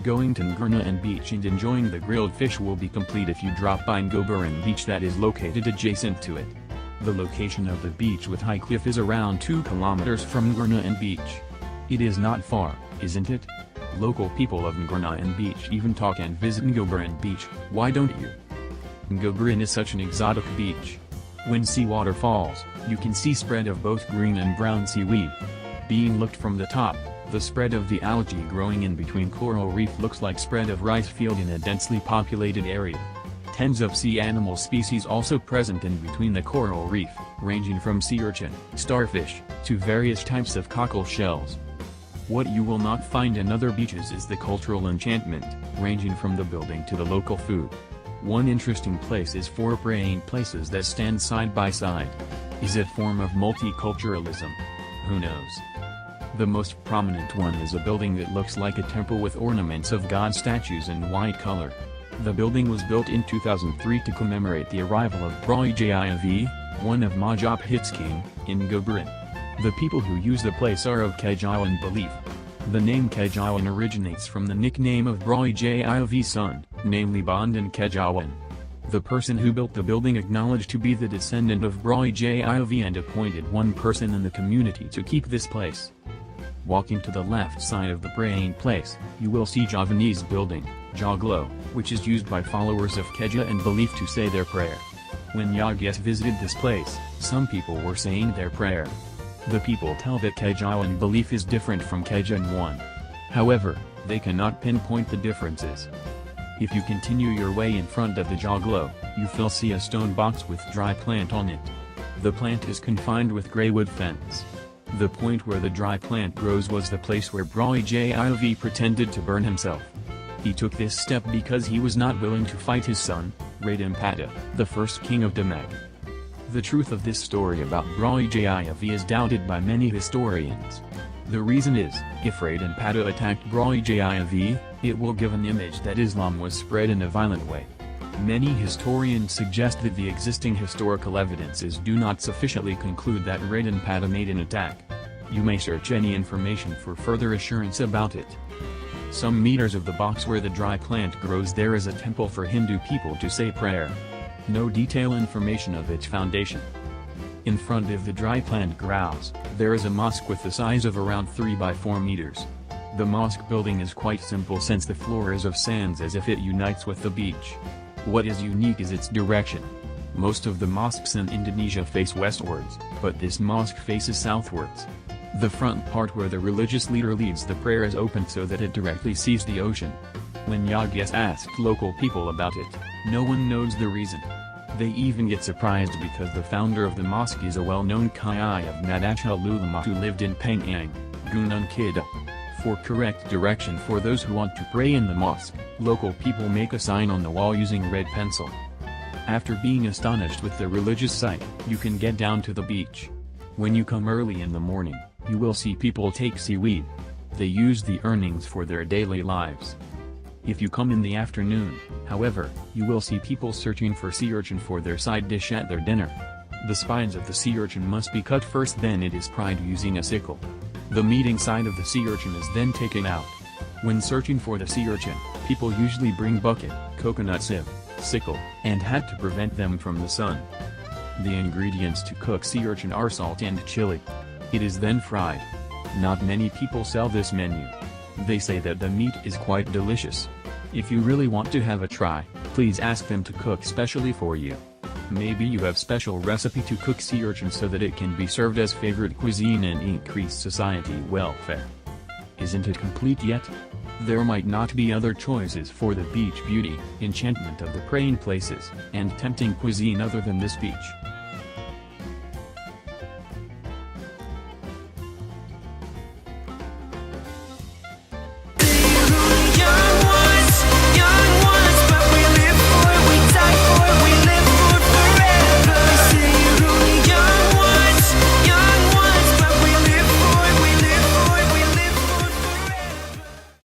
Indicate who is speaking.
Speaker 1: Going to Ngrenehan Beach and enjoying the grilled fish will be complete if you drop by NGOBARAN Beach that is located adjacent to it. The location of the beach with high cliff is around 2 kilometers from Ngrenehan Beach. It is not far, isn't it? Local people of Ngrenehan Beach even talk and visit NGOBARAN Beach, why don't you? NGOBARAN is such an exotic beach. When seawater falls, you can see spread of both green and brown seaweed. Being looked from the top, the spread of the algae growing in between coral reef looks like spread of rice field in a densely populated area. Tens of sea animal species also present in between the coral reef, ranging from sea urchin, starfish, to various types of cockle shells. What you will not find in other beaches is the cultural enchantment, ranging from the building to the local food. One interesting place is 4 praying places that stand side by side. Is it form of multiculturalism? Who knows? The most prominent one is a building that looks like a temple with ornaments of god statues in white color. The building was built in 2003 to commemorate the arrival of Brawijaya, one of Majapahit's king, in NGOBARAN. The people who use the place are of Kejawan belief. The name Kejawan originates from the nickname of Brawijaya's son, namely Bondan Kejawan. The person who built the building acknowledged to be the descendant of Brawijaya and appointed one person in the community to keep this place. Walking to the left side of the praying place, you will see Javanese building, Joglo, which is used by followers of Keja and belief to say their prayer. When yogis visited this place, some people were saying their prayer. The people tell that Kejawan belief is different from Kejan one. However, they cannot pinpoint the differences. If you continue your way in front of the Joglo, you will see a stone box with dry plant on it. The plant is confined with grey wood fence. The point where the dry plant grows was the place where Brawijaya pretended to burn himself. He took this step because he was not willing to fight his son, Raden Pada, the first king of Demak. The truth of this story about Brawijaya is doubted by many historians. The reason is, if Raden Pada attacked Brawijaya, it will give an image that Islam was spread in a violent way. Many historians suggest that the existing historical evidences do not sufficiently conclude that Raden Pada made an attack. You may search any information for further assurance about it. Some meters of the box where the dry plant grows there is a temple for Hindu people to say prayer. No detailed information of its foundation. In front of the dry plant grows, there is a mosque with the size of around 3 by 4 meters. The mosque building is quite simple since the floor is of sands as if it unites with the beach. What is unique is its direction. Most of the mosques in Indonesia face westwards, but this mosque faces southwards. The front part where the religious leader leads the prayer is open so that it directly sees the ocean. When yogis asked local people about it, no one knows the reason. They even get surprised because the founder of the mosque is a well-known Kiai of Nadatul Ulama who lived in Penang, Gunung Kidul. For correct direction for those who want to pray in the mosque, local people make a sign on the wall using red pencil. After being astonished with the religious site, you can get down to the beach. When you come early in the morning, you will see people take seaweed. They use the earnings for their daily lives. If you come in the afternoon, however, you will see people searching for sea urchin for their side dish at their dinner. The spines of the sea urchin must be cut first, then it is pried using a sickle. The meating side of the sea urchin is then taken out. When searching for the sea urchin, people usually bring bucket, coconut sieve, sickle, and hat to prevent them from the sun. The ingredients to cook sea urchin are salt and chili. It is then fried. Not many people sell this menu. They say that the meat is quite delicious. If you really want to have a try, please ask them to cook specially for you. Maybe you have special recipe to cook sea urchin so that it can be served as favorite cuisine and increase society welfare. Isn't it complete yet? There might not be other choices for the beach beauty, enchantment of the praying places, and tempting cuisine other than this beach.